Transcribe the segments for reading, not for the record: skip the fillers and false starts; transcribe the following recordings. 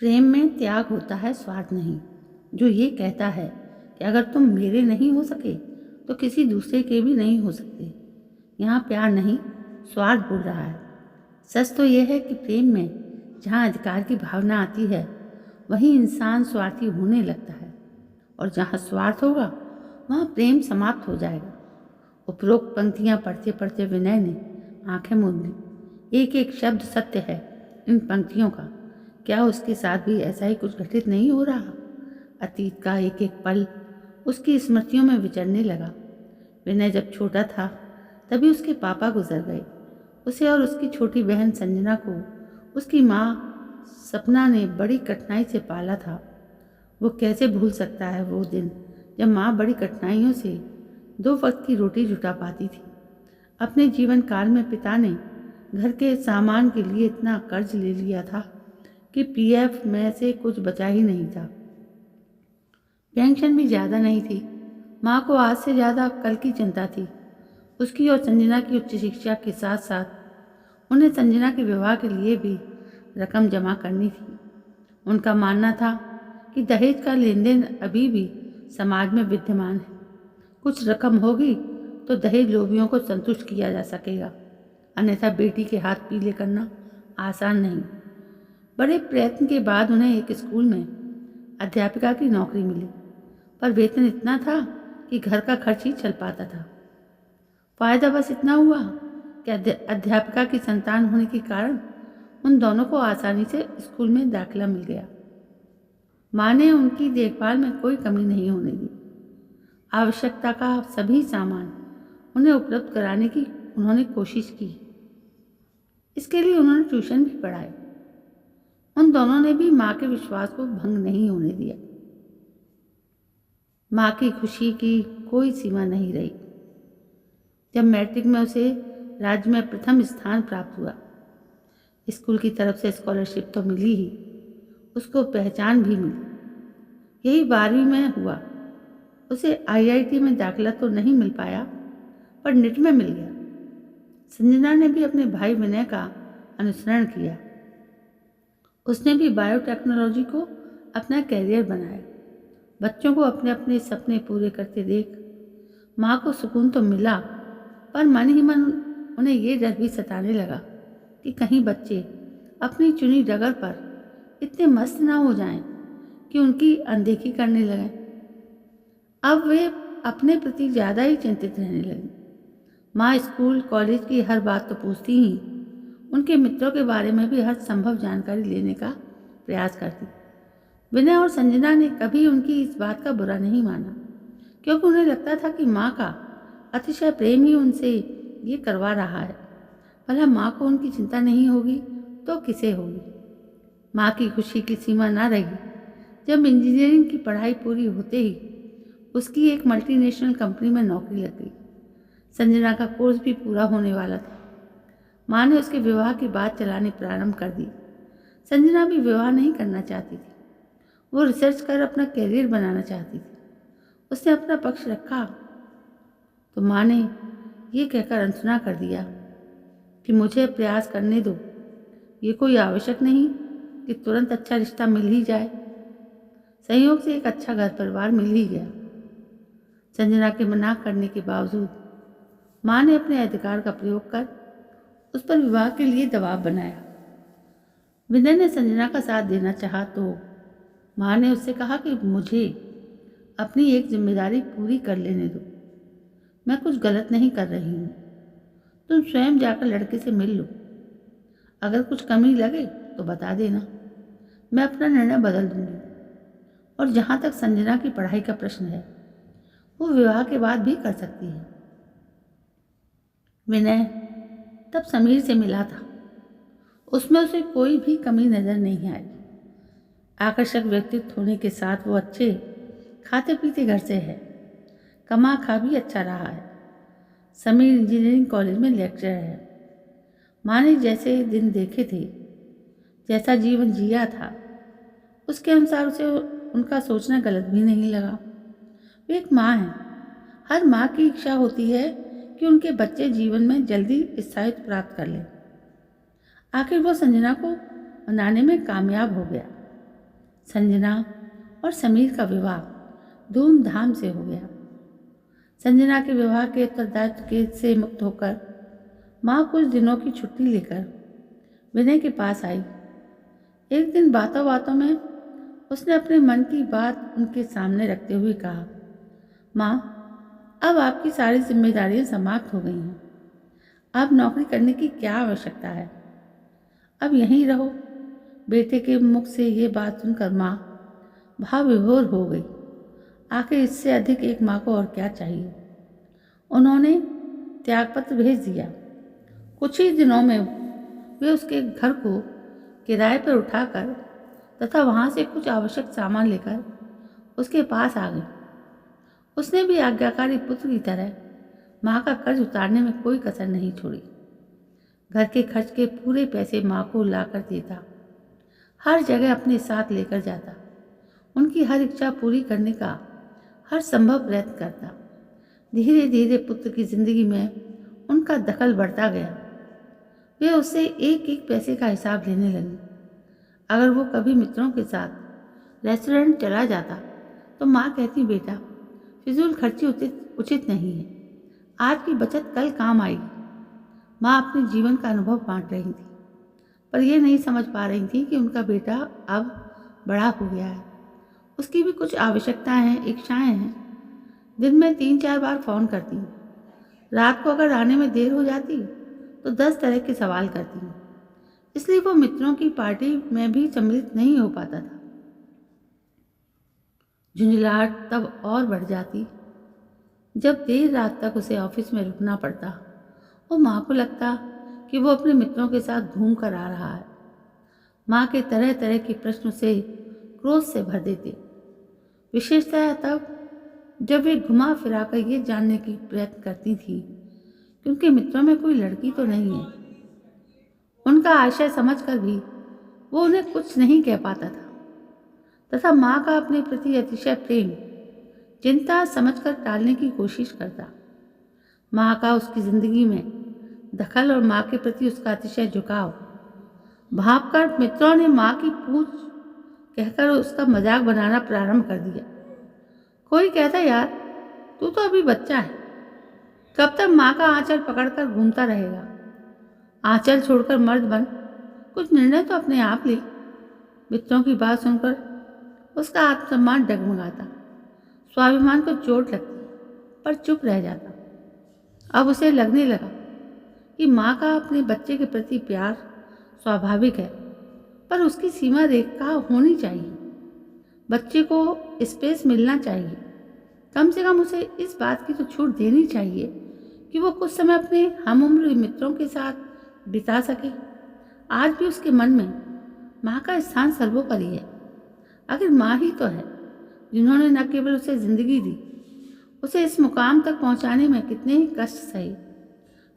प्रेम में त्याग होता है, स्वार्थ नहीं। जो ये कहता है कि अगर तुम मेरे नहीं हो सके तो किसी दूसरे के भी नहीं हो सकते, यहाँ प्यार नहीं स्वार्थ बोल रहा है। सच तो यह है कि प्रेम में जहाँ अधिकार की भावना आती है वहीं इंसान स्वार्थी होने लगता है, और जहाँ स्वार्थ होगा वहाँ प्रेम समाप्त हो जाएगा। उपरोक्त पंक्तियाँ पढ़ते पढ़ते विनय ने आंखें मूंद ली। एक एक शब्द सत्य है इन पंक्तियों का। क्या उसके साथ भी ऐसा ही कुछ घटित नहीं हो रहा? अतीत का एक एक पल उसकी स्मृतियों में विचरने लगा। विनय जब छोटा था तभी उसके पापा गुजर गए। उसे और उसकी छोटी बहन संजना को उसकी माँ सपना ने बड़ी कठिनाई से पाला था। वो कैसे भूल सकता है वो दिन जब माँ बड़ी कठिनाइयों से 2 वक्त की रोटी जुटा पाती थी। अपने जीवन काल में पिता ने घर के सामान के लिए इतना कर्ज ले लिया था कि पीएफ में से कुछ बचा ही नहीं था। पेंशन भी ज़्यादा नहीं थी। माँ को आज से ज़्यादा कल की चिंता थी, उसकी और संजना की उच्च शिक्षा के साथ साथ उन्हें संजना के विवाह के लिए भी रकम जमा करनी थी। उनका मानना था कि दहेज का लेन देन अभी भी समाज में विद्यमान है। कुछ रकम होगी तो दहेज लोभियों को संतुष्ट किया जा सकेगा, अन्यथा बेटी के हाथ पीले करना आसान नहीं। बड़े प्रयत्न के बाद उन्हें एक स्कूल में अध्यापिका की नौकरी मिली, पर वेतन इतना था कि घर का खर्च ही चल पाता था। फायदा बस इतना हुआ कि अध्यापिका की संतान होने के कारण उन दोनों को आसानी से स्कूल में दाखिला मिल गया। माँ ने उनकी देखभाल में कोई कमी नहीं होने दी। आवश्यकता का सभी सामान उन्हें उपलब्ध कराने की उन्होंने कोशिश की। इसके लिए उन्होंने ट्यूशन भी पढ़ाए। उन दोनों ने भी माँ के विश्वास को भंग नहीं होने दिया। माँ की खुशी की कोई सीमा नहीं रही जब मैट्रिक में उसे राज्य में प्रथम स्थान प्राप्त हुआ। स्कूल की तरफ से स्कॉलरशिप तो मिली ही, उसको पहचान भी मिली। यही 12वीं में हुआ। उसे आईआईटी में दाखिला तो नहीं मिल पाया, पर निट में मिल गया। संजना ने भी अपने भाई विनय का अनुसरण किया। उसने भी बायोटेक्नोलॉजी को अपना कैरियर बनाया। बच्चों को अपने अपने सपने पूरे करते देख माँ को सुकून तो मिला, पर मन ही मन उन्हें ये डर भी सताने लगा कि कहीं बच्चे अपनी चुनी डगर पर इतने मस्त ना हो जाएं कि उनकी अनदेखी करने लगें। अब वे अपने प्रति ज़्यादा ही चिंतित रहने लगी। माँ स्कूल कॉलेज की हर बात तो पूछती ही, उनके मित्रों के बारे में भी हर संभव जानकारी लेने का प्रयास करती। विनय और संजना ने कभी उनकी इस बात का बुरा नहीं माना, क्योंकि उन्हें लगता था कि माँ का अतिशय प्रेम ही उनसे ये करवा रहा है। भला माँ को उनकी चिंता नहीं होगी तो किसे होगी? माँ की खुशी की सीमा ना रही जब इंजीनियरिंग की पढ़ाई पूरी होते ही उसकी एक मल्टीनेशनल कंपनी में नौकरी लग गई। संजना का कोर्स भी पूरा होने वाला था। माँ ने उसके विवाह की बात चलानी प्रारंभ कर दी। संजना भी विवाह नहीं करना चाहती थी। वो रिसर्च कर अपना कैरियर बनाना चाहती थी। उसने अपना पक्ष रखा तो माँ ने ये कहकर अनसुना कर दिया कि मुझे प्रयास करने दो। ये कोई आवश्यक नहीं कि तुरंत अच्छा रिश्ता मिल ही जाए। संयोग से एक अच्छा घर परिवार मिल ही गया। संजना के मना करने के बावजूद माँ ने अपने अधिकार का प्रयोग कर उस पर विवाह के लिए दबाव बनाया। विनय ने संजना का साथ देना चाहा तो माँ ने उससे कहा कि मुझे अपनी एक जिम्मेदारी पूरी कर लेने दो। मैं कुछ गलत नहीं कर रही हूँ। तुम स्वयं जाकर लड़के से मिल लो। अगर कुछ कमी लगे तो बता देना, मैं अपना निर्णय बदल दूंगी। और जहाँ तक संजना की पढ़ाई का प्रश्न है, वो विवाह के बाद भी कर सकती है। विनय तब समीर से मिला था। उसमें उसे कोई भी कमी नजर नहीं आई। आकर्षक व्यक्तित्व होने के साथ वो अच्छे खाते पीते घर से है। कमा खा भी अच्छा रहा है। समीर इंजीनियरिंग कॉलेज में लेक्चरर है। माँ ने जैसे दिन देखे थे, जैसा जीवन जिया था, उसके अनुसार उसे उनका सोचना गलत भी नहीं लगा। वे एक माँ हैं। हर माँ की इच्छा होती है कि उनके बच्चे जीवन में जल्दी स्थायित्व प्राप्त कर लें। आखिर वो संजना को मनाने में कामयाब हो गया। संजना और समीर का विवाह धूमधाम से हो गया। संजना के विवाह के उत्तरदायित्व के से मुक्त होकर माँ कुछ दिनों की छुट्टी लेकर विनय के पास आई। एक दिन बातों बातों में उसने अपने मन की बात उनके सामने रखते हुए कहा, माँ, अब आपकी सारी जिम्मेदारियां समाप्त हो गई हैं। अब नौकरी करने की क्या आवश्यकता है? अब यहीं रहो। बेटे के मुख से ये बात सुनकर माँ भाव विभोर हो गई। आखिर इससे अधिक एक माँ को और क्या चाहिए। उन्होंने त्यागपत्र भेज दिया। कुछ ही दिनों में वे उसके घर को किराए पर उठाकर तथा वहाँ से कुछ आवश्यक सामान लेकर उसके पास आ गई। उसने भी आज्ञाकारी पुत्र की तरह माँ का कर्ज उतारने में कोई कसर नहीं छोड़ी। घर के खर्च के पूरे पैसे माँ को लाकर देता, हर जगह अपने साथ लेकर जाता, उनकी हर इच्छा पूरी करने का हर संभव प्रयत्न करता। धीरे धीरे पुत्र की जिंदगी में उनका दखल बढ़ता गया। वे उससे एक एक पैसे का हिसाब लेने लगी। अगर वो कभी मित्रों के साथ रेस्टोरेंट चला जाता तो माँ कहती, बेटा, फिजूल खर्ची उचित नहीं है। आज की बचत कल काम आएगी। माँ अपने जीवन का अनुभव बांट रही थी, पर यह नहीं समझ पा रही थी कि उनका बेटा अब बड़ा हो गया है। उसकी भी कुछ आवश्यकताएं हैं, इच्छाएं हैं। दिन में 3-4 बार फ़ोन करती, रात को अगर आने में देर हो जाती तो 10 तरह के सवाल करती। इसलिए वो मित्रों की पार्टी में भी सम्मिलित नहीं हो पाता था। झुंझलाहट तब और बढ़ जाती जब देर रात तक उसे ऑफिस में रुकना पड़ता और माँ को लगता कि वो अपने मित्रों के साथ घूम कर आ रहा है। माँ के तरह तरह के प्रश्न उसे क्रोध से भर देते, विशेषतः तब जब वे घुमा फिरा कर ये जानने की प्रयत्न करती थी कि उनके मित्रों में कोई लड़की तो नहीं है। उनका आशय समझकर भी वो उन्हें कुछ नहीं कह पाता था तथा माँ का अपने प्रति अतिशय प्रेम चिंता समझकर टालने की कोशिश करता। माँ का उसकी जिंदगी में दखल और माँ के प्रति उसका अतिशय झुकाव भांपकर मित्रों ने माँ की पूंछ कहकर उसका मजाक बनाना प्रारंभ कर दिया। कोई कहता, यार तू तो अभी बच्चा है, कब तक माँ का आंचल पकड़कर घूमता रहेगा? आंचल छोड़कर मर्द बन, कुछ निर्णय तो अपने आप ले। मित्रों की बात सुनकर उसका आत्मसम्मान डगमगाता, स्वाभिमान को चोट लगती, पर चुप रह जाता। अब उसे लगने लगा कि माँ का अपने बच्चे के प्रति प्यार स्वाभाविक है, पर उसकी सीमा रेखा होनी चाहिए। बच्चे को स्पेस मिलना चाहिए। कम से कम उसे इस बात की तो छूट देनी चाहिए कि वो कुछ समय अपने हमउम्र मित्रों के साथ बिता सके। आज भी उसके मन में माँ का स्थान सर्वोपरि है। आखिर माँ ही तो है जिन्होंने न केवल उसे जिंदगी दी, उसे इस मुकाम तक पहुंचाने में कितने ही कष्ट सहे।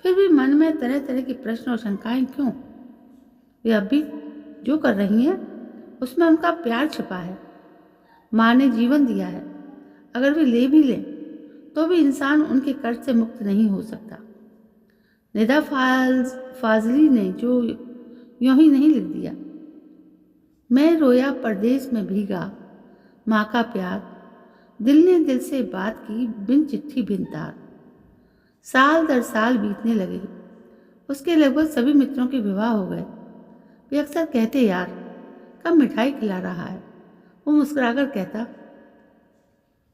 फिर भी मन में तरह तरह के प्रश्न और शंकाएं क्यों? वे अब भी जो कर रही हैं उसमें उनका प्यार छिपा है। माँ ने जीवन दिया है, अगर वे ले भी लें तो भी इंसान उनके कर्ज से मुक्त नहीं हो सकता। निदा फाजली ने जो यूं ही नहीं लिख दिया, मैं रोया परदेश में भीगा, माँ का प्यार, दिल ने दिल से बात की बिन चिट्ठी बिन तार। साल दर साल बीतने लगे। उसके लगभग सभी मित्रों के विवाह हो गए। वे अक्सर कहते, यार कब मिठाई खिला रहा है? वो मुस्कुराकर कहता,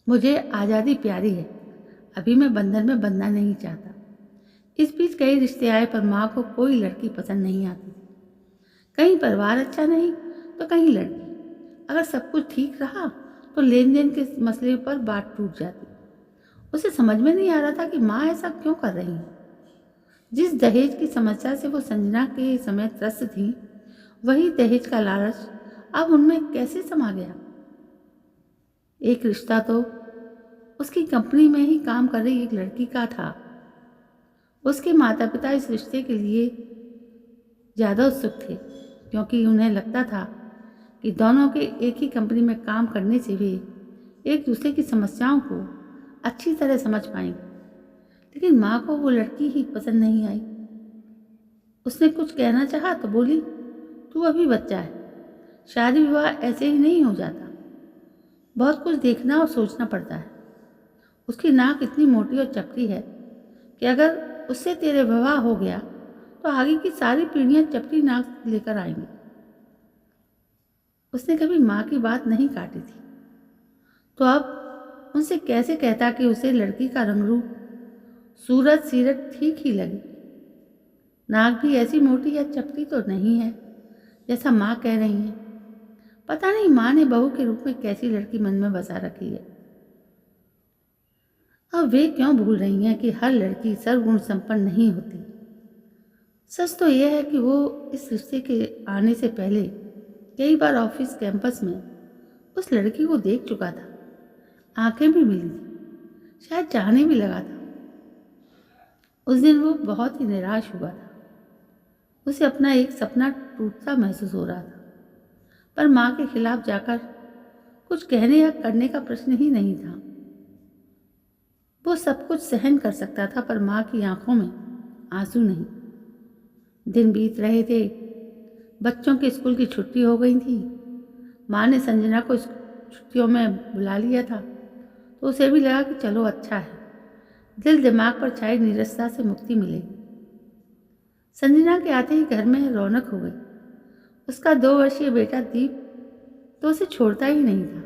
मुझे आज़ादी प्यारी है, अभी मैं बंधन में बंधना नहीं चाहता। इस बीच कई रिश्ते आए पर माँ को कोई लड़की पसंद नहीं आती थी। कहीं परिवार अच्छा नहीं तो कहीं लड़की। अगर सब कुछ ठीक रहा तो लेन देन के मसले पर बात टूट जाती। उसे समझ में नहीं आ रहा था कि माँ ऐसा क्यों कर रही है। जिस दहेज की समस्या से वो संजना के समय त्रस्त थी, वही दहेज का लालच अब उनमें कैसे समा गया। एक रिश्ता तो उसकी कंपनी में ही काम कर रही एक लड़की का था। उसके माता पिता इस रिश्ते के लिए ज़्यादा उत्सुक थे, क्योंकि उन्हें लगता था कि दोनों के एक ही कंपनी में काम करने से वे एक दूसरे की समस्याओं को अच्छी तरह समझ पाएंगे। लेकिन माँ को वो लड़की ही पसंद नहीं आई। उसने कुछ कहना चाहा तो बोली, तू अभी बच्चा है, शादी विवाह ऐसे ही नहीं हो जाता, बहुत कुछ देखना और सोचना पड़ता है। उसकी नाक इतनी मोटी और चपटी है कि अगर उससे तेरे विवाह हो गया तो आगे की सारी पीढ़ियां चपटी नाक लेकर आएंगी। उसने कभी माँ की बात नहीं काटी थी, तो अब उनसे कैसे कहता कि उसे लड़की का रंग रूप, सूरत सीरत ठीक ही लगी। नाक भी ऐसी मोटी या चपटी तो नहीं है जैसा माँ कह रही है। पता नहीं माँ ने बहू के रूप में कैसी लड़की मन में बसा रखी है। अब वे क्यों भूल रही हैं कि हर लड़की सर्वगुण संपन्न नहीं होती। सच तो यह है कि वो इस रिश्ते के आने से पहले कई बार ऑफिस कैंपस में उस लड़की को देख चुका था, आंखें भी मिली थी, शायद चाहने भी लगा था। उस दिन वो बहुत ही निराश हुआ था। उसे अपना एक सपना टूटता महसूस हो रहा था, पर माँ के खिलाफ जाकर कुछ कहने या करने का प्रश्न ही नहीं था। वो सब कुछ सहन कर सकता था, पर माँ की आंखों में आंसू नहीं। दिन बीत रहे थे, बच्चों के स्कूल की छुट्टी हो गई थी। माँ ने संजना को छुट्टियों में बुला लिया था, तो उसे भी लगा कि चलो अच्छा है, दिल दिमाग पर छाई नीरसता से मुक्ति मिलेगी। संजना के आते ही घर में रौनक हो गई। उसका 2 वर्षीय बेटा दीप तो उसे छोड़ता ही नहीं था।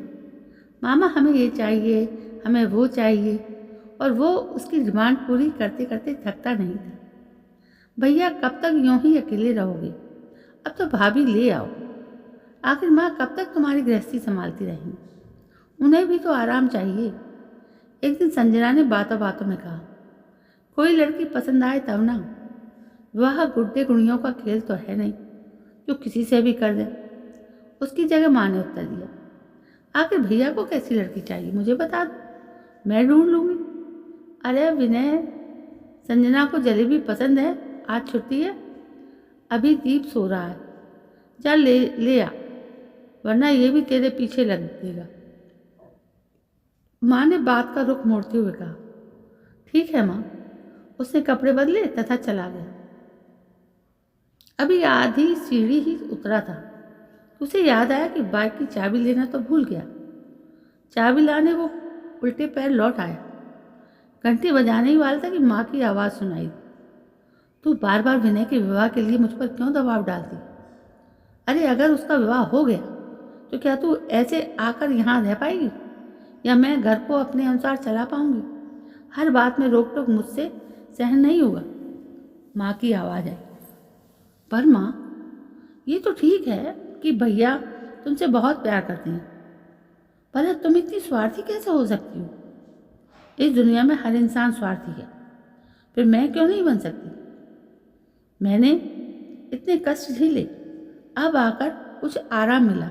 मामा हमें ये चाहिए, हमें वो चाहिए, और वो उसकी डिमांड पूरी करते करते थकता नहीं था। भैया कब तक यूं ही अकेले रहोगे, अब तो भाभी ले आओ। आखिर माँ कब तक तुम्हारी गृहस्थी संभालती रहेंगी, उन्हें भी तो आराम चाहिए। एक दिन संजना ने बातों बातों में कहा, कोई लड़की पसंद आए तब ना, वह गुड्डे गुड़ियों का खेल तो है नहीं जो किसी से भी कर दे। उसकी जगह माँ ने उत्तर दिया, आखिर भैया को कैसी लड़की चाहिए मुझे बता दो, मैं ढूंढ लूँगी। अरे विनय, संजना को जलेबी पसंद है, आज छुट्टी है, अभी दीप सो रहा है, जा ले आ, वरना ये भी तेरे पीछे लग देगा। माँ ने बात का रुख मोड़ते हुए कहा, ठीक है माँ। उसने कपड़े बदले तथा चला गया। अभी आधी सीढ़ी ही उतरा था, उसे याद आया कि बाइक की चाबी लेना तो भूल गया। चाबी लाने वो उल्टे पैर लौट आया। घंटी बजाने ही वाला था कि माँ की आवाज़ सुनाई दी, तू बार बार विनय के विवाह के लिए मुझ पर क्यों दबाव डालती? अरे अगर उसका विवाह हो गया तो क्या तू ऐसे आकर यहाँ रह पाएगी, या मैं घर को अपने अनुसार चला पाऊंगी? हर बात में रोक टोक मुझसे सहन नहीं होगा। माँ की आवाज़ आई, पर माँ ये तो ठीक है कि भैया तुमसे बहुत प्यार करते हैं, पर तुम इतनी स्वार्थी कैसे हो सकती हो? इस दुनिया में हर इंसान स्वार्थी है, फिर मैं क्यों नहीं बन सकती? मैंने इतने कष्ट झेले, अब आकर कुछ आराम मिला,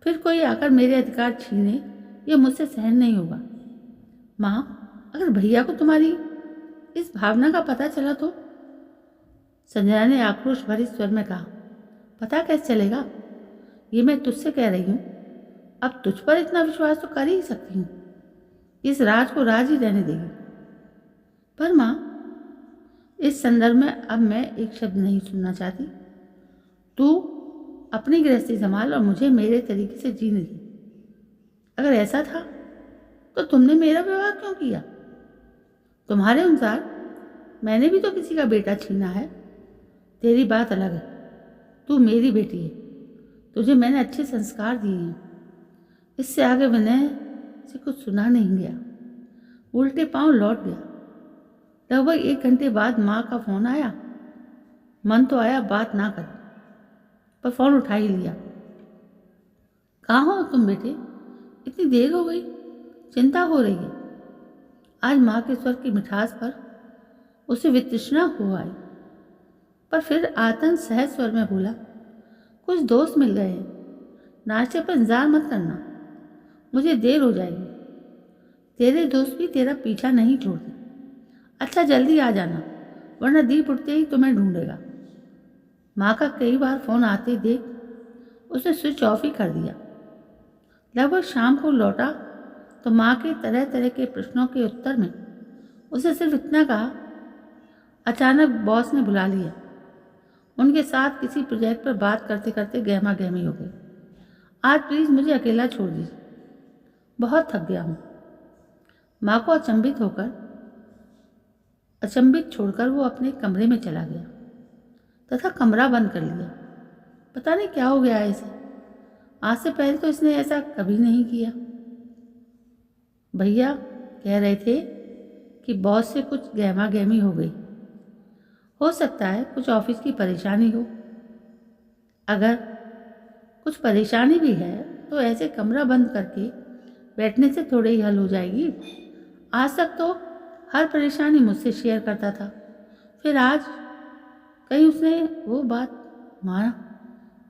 फिर कोई आकर मेरे अधिकार छीने, ये मुझसे सहन नहीं होगा। माँ, अगर भैया को तुम्हारी इस भावना का पता चला तो? संजना ने आक्रोश भरे स्वर में कहा, पता कैसे चलेगा? ये मैं तुझसे कह रही हूँ, अब तुझ पर इतना विश्वास तो कर ही सकती हूँ। इस राज को राज ही रहने देगी। पर माँ, इस संदर्भ में अब मैं एक शब्द नहीं सुनना चाहती। तू अपनी गृहस्थी संभाल और मुझे मेरे तरीके से जीने दे। अगर ऐसा था तो तुमने मेरा विवाह क्यों किया? तुम्हारे अनुसार मैंने भी तो किसी का बेटा छीना है। तेरी बात अलग है, तू मेरी बेटी है, तुझे मैंने अच्छे संस्कार दिए हैं। इससे आगे विनय से कुछ सुना नहीं गया। उल्टे पांव लौट गया। लगभग 1 घंटे बाद माँ का फोन आया। मन तो आया बात ना करे, पर फोन उठा ही लिया। कहाँ हो तुम बेटे, इतनी देर हो गई, चिंता हो रही है? आज माँ के स्वर की मिठास पर उसे वितृष्णा हो आई, पर फिर आतंक सहज स्वर में बोला, कुछ दोस्त मिल गए हैं, नाश्ते पर इंतजार मत करना, मुझे देर हो जाएगी। तेरे दोस्त भी तेरा पीछा नहीं छोड़ते। अच्छा जल्दी आ जाना, वरना दीप उठते ही तुम्हें ढूंढेगा। माँ का कई बार फोन आते देख उसने स्विच ऑफ ही कर दिया। लगभग शाम को लौटा तो माँ के तरह तरह के प्रश्नों के उत्तर में उसे सिर्फ इतना कहा, अचानक बॉस ने बुला लिया, उनके साथ किसी प्रोजेक्ट पर बात करते करते गहमा गहमी हो गई। आज प्लीज़ मुझे अकेला छोड़ दीजिए, बहुत थक गया हूँ। माँ को अचंभित छोड़कर वो अपने कमरे में चला गया तथा कमरा बंद कर लिया। पता नहीं क्या हो गया है इसे, आज से पहले तो इसने ऐसा कभी नहीं किया। भैया कह रहे थे कि बॉस से कुछ गहमा गहमी हो गई, हो सकता है कुछ ऑफिस की परेशानी हो। अगर कुछ परेशानी भी है तो ऐसे कमरा बंद करके बैठने से थोड़े ही हल हो जाएगी। आज तक तो हर परेशानी मुझसे शेयर करता था, फिर आज कहीं उसने वो बात माना।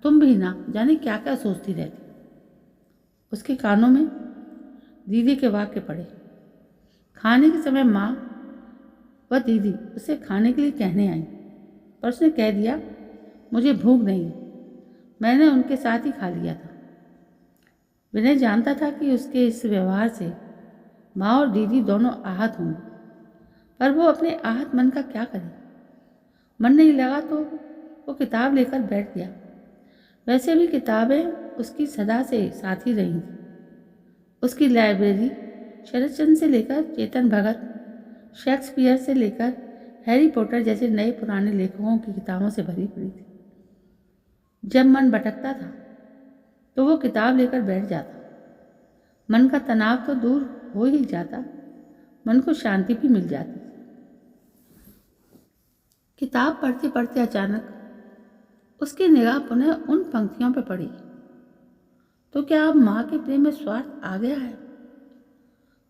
तुम भी ना जाने क्या क्या सोचती रहती। उसके कानों में दीदी के वाक्य पड़े। खाने के समय माँ व दीदी उसे खाने के लिए कहने आई, पर उसने कह दिया मुझे भूख नहीं है, मैंने उनके साथ ही खा लिया था। विनय जानता था कि उसके इस व्यवहार से माँ और दीदी दोनों आहत होंगे, पर वो अपने आहत मन का क्या करे। मन नहीं लगा तो वो किताब लेकर बैठ गया। वैसे भी किताबें उसकी सदा से साथी रही थी। उसकी लाइब्रेरी शरदचंद्र से लेकर चेतन भगत, शेक्सपियर से लेकर हैरी पॉटर जैसे नए पुराने लेखकों की किताबों से भरी पड़ी थी। जब मन भटकता था तो वो किताब लेकर बैठ जाता। मन का तनाव तो दूर हो ही जाता, मन को शांति भी मिल जाती। किताब पढ़ते पढ़ते अचानक उसकी निगाह पुनः उन पंक्तियों पर पड़ी। तो क्या अब माँ के प्रेम में स्वार्थ आ गया है,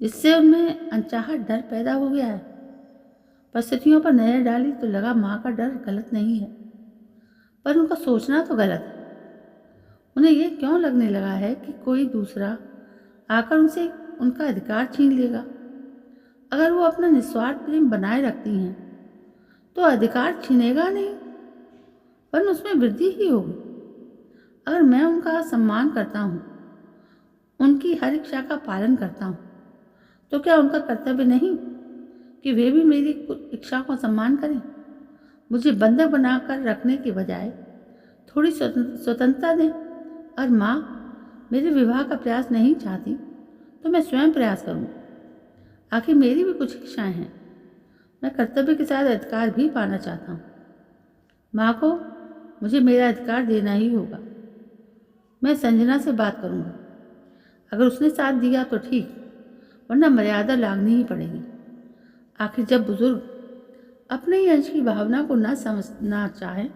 जिससे उनमें अनचाहा डर पैदा हो गया है? परिस्थितियों पर नजर डाली तो लगा माँ का डर गलत नहीं है, पर उनका सोचना तो गलत है। उन्हें यह क्यों लगने लगा है कि कोई दूसरा आकर उनसे उनका अधिकार छीन लेगा। अगर वो अपना निस्वार्थ प्रेम बनाए रखती हैं तो अधिकार छीनेगा नहीं, वरन उसमें वृद्धि ही होगी। अगर मैं उनका सम्मान करता हूँ, उनकी हर इच्छा का पालन करता हूँ, तो क्या उनका कर्तव्य नहीं कि वे भी मेरी इच्छा को सम्मान करें? मुझे बंधक बनाकर रखने के बजाय थोड़ी स्वतंत्रता दें। और माँ मेरे विवाह का प्रयास नहीं चाहती तो मैं स्वयं प्रयास करूँ। आखिर मेरी भी कुछ इच्छाएं हैं, मैं कर्तव्य के साथ अधिकार भी पाना चाहता हूँ। माँ को मुझे मेरा अधिकार देना ही होगा। मैं संजना से बात करूँगा, अगर उसने साथ दिया तो ठीक, वरना मर्यादा लांघनी ही पड़ेगी। आखिर जब बुजुर्ग अपने ही अंश की भावना को न समझना चाहे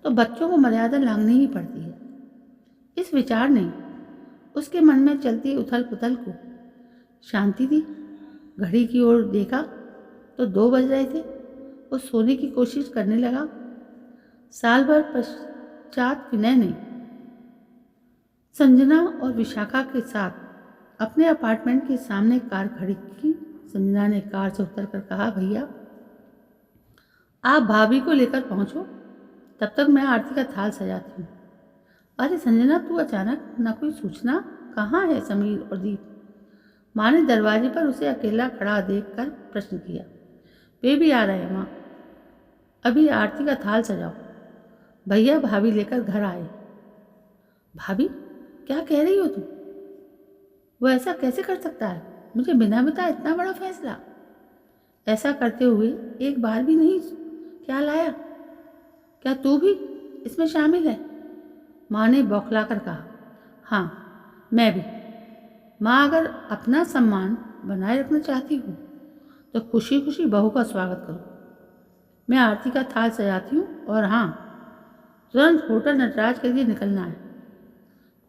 तो बच्चों को मर्यादा लांघनी ही पड़ती है। इस विचार ने उसके मन में चलती उथल पुथल को शांति दी। घड़ी की ओर देखा तो 2 बज रहे थे। वो सोने की कोशिश करने लगा। साल भर पश्चात विनय ने संजना और विशाखा के साथ अपने अपार्टमेंट के सामने कार खड़ी की। संजना ने कार से उतरकर कहा, भैया आप भाभी को लेकर पहुंचो, तब तक मैं आरती का थाल सजाती हूँ। अरे संजना, तू अचानक ना कोई सूचना, कहाँ है समीर और दीप? माँ ने दरवाजे पर उसे अकेला खड़ा देखकर प्रश्न किया। वे भी आ रहे हैं माँ, अभी आरती का थाल सजाओ। भैया भाभी लेकर घर आए। भाभी, क्या कह रही हो तुम? वो ऐसा कैसे कर सकता है, मुझे बिना बताए इतना बड़ा फैसला? ऐसा करते हुए एक बार भी नहीं क्या लाया? क्या तू भी इसमें शामिल है? माँ ने बौखलाकर कहा। हाँ, मैं भी। माँ अगर अपना सम्मान बनाए रखना चाहती हो तो खुशी खुशी बहू का स्वागत करो। मैं आरती का थाल सजाती हूँ और हाँ, तुरंत होटल नटराज के लिए निकलना है।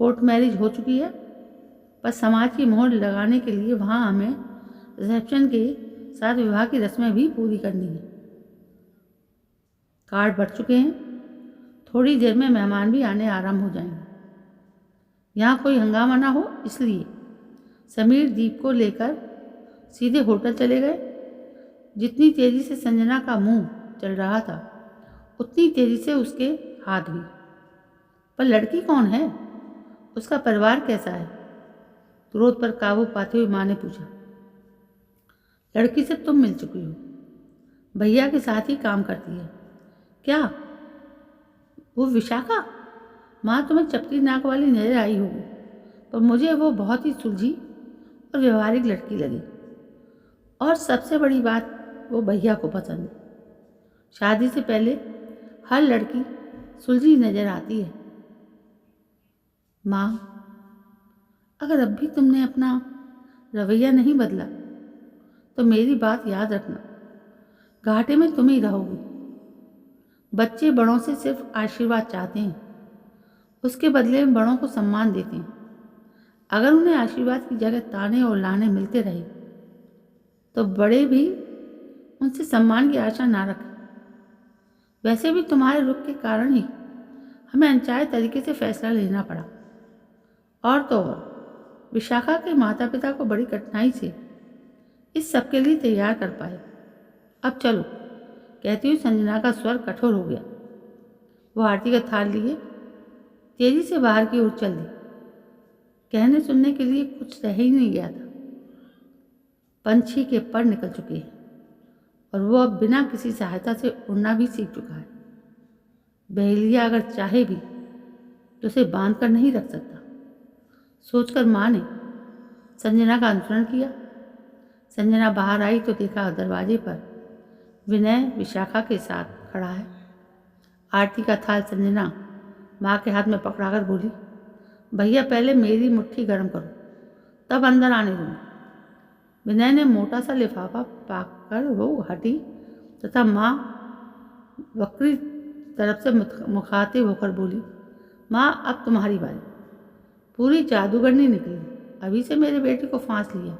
कोर्ट मैरिज हो चुकी है, पर समाज की मोहर लगाने के लिए वहाँ हमें रिसेप्शन के साथ विवाह की रस्में भी पूरी करनी है। कार्ड बढ़ चुके हैं, थोड़ी देर में मेहमान भी आने आरंभ हो जाएंगे। यहाँ कोई हंगामा ना हो इसलिए समीर दीप को लेकर सीधे होटल चले गए। जितनी तेजी से संजना का मुंह चल रहा था उतनी तेजी से उसके हाथ भी। पर लड़की कौन है, उसका परिवार कैसा है? क्रोध पर काबू पाते हुए माँ ने पूछा। लड़की से तुम मिल चुकी हो, भैया के साथ ही काम करती है। क्या वो विशाखा? माँ तुम्हें चपटी नाक वाली नजर आई होगी, पर मुझे वो बहुत ही सुलझी और व्यवहारिक लड़की लगी। और सबसे बड़ी बात, वो भैया को पसंद है। शादी से पहले हर लड़की सुलझी नजर आती है। माँ, अगर अब भी तुमने अपना रवैया नहीं बदला तो मेरी बात याद रखना, घाटे में तुम ही रहोगी। बच्चे बड़ों से सिर्फ आशीर्वाद चाहते हैं, उसके बदले में बड़ों को सम्मान देते हैं। अगर उन्हें आशीर्वाद की जगह ताने और लाने मिलते रहे तो बड़े भी उनसे सम्मान की आशा ना रखें। वैसे भी तुम्हारे रुख के कारण ही हमें अनचाहे तरीके से फैसला लेना पड़ा। और तो और विशाखा के माता पिता को बड़ी कठिनाई से इस सब के लिए तैयार कर पाए। अब चलो, कहती हुई संजना का स्वर कठोर हो गया। वो आरती का थाल लिए तेजी से बाहर की ओर चल दी। कहने सुनने के लिए कुछ रह ही नहीं गया था। पंछी के पर निकल चुके हैं और वो अब बिना किसी सहायता से उड़ना भी सीख चुका है। बहेलिया अगर चाहे भी तो उसे बांध कर नहीं रख सकता। सोचकर माँ ने संजना का अनुसरण किया। संजना बाहर आई तो देखा दरवाजे पर विनय विशाखा के साथ खड़ा है। आरती का थाल संजना माँ के हाथ में पकड़ाकर बोली, भैया पहले मेरी मुट्ठी गर्म करो, तब अंदर आने दूँगी। विनय ने मोटा सा लिफाफा पाकर वो हटी तथा माँ वक्री तरफ से मुखातिब होकर बोली, माँ अब तुम्हारी बारी। पूरी जादूगरनी निकली, अभी से मेरे बेटे को फांस लिया,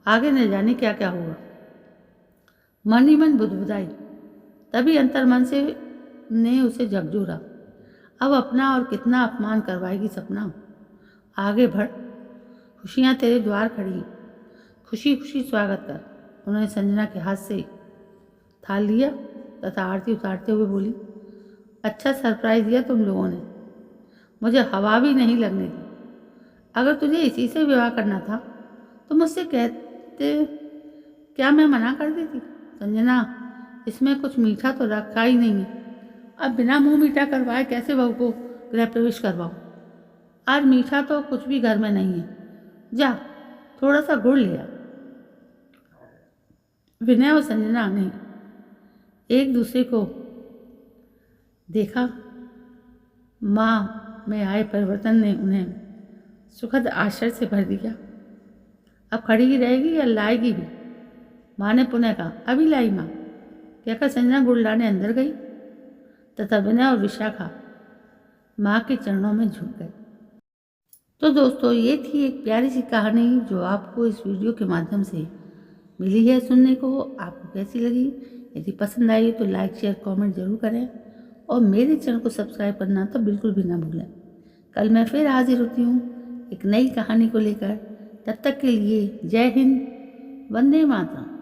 आगे न जाने क्या क्या होगा। मन ही मन बुदबुदाई, तभी अंतर्मन से ने उसे झकझोरा। अब अपना और कितना अपमान करवाएगी सपना। आगे बढ़, खुशियाँ तेरे द्वार खड़ी हैं, खुशी खुशी स्वागत कर। उन्होंने संजना के हाथ से थाल लिया तथा आरती उतारते हुए बोली, अच्छा सरप्राइज दिया तुम लोगों ने, मुझे हवा भी नहीं लगने दी। अगर तुझे इसी से विवाह करना था तो मुझसे कहते, क्या मैं मना कर देती? संजना, इसमें कुछ मीठा तो रखा ही नहीं है। अब बिना मुंह मीठा करवाए कैसे बहू को गृह प्रवेश करवाऊँ? आज मीठा तो कुछ भी घर में नहीं है, जा थोड़ा सा गुड़ ले आ। विनय और संजना ने एक दूसरे को देखा। माँ में आए परिवर्तन ने उन्हें सुखद आश्चर्य से भर दिया। अब खड़ी ही रहेगी या लाएगी भी? माँ ने पुनः कहा, अभी लाई माँ, कहकर संजना गुड़ लाने अंदर गई तथा विनय और विशाखा माँ के चरणों में झुक गए। तो दोस्तों, ये थी एक प्यारी सी कहानी जो आपको इस वीडियो के माध्यम से मिली है सुनने को। आपको कैसी लगी? यदि पसंद आई तो लाइक शेयर कमेंट जरूर करें और मेरे चैनल को सब्सक्राइब करना तो बिल्कुल भी ना भूलें। कल मैं फिर हाजिर होती हूँ एक नई कहानी को लेकर। तब तक के लिए जय हिंद, वंदे मातरम।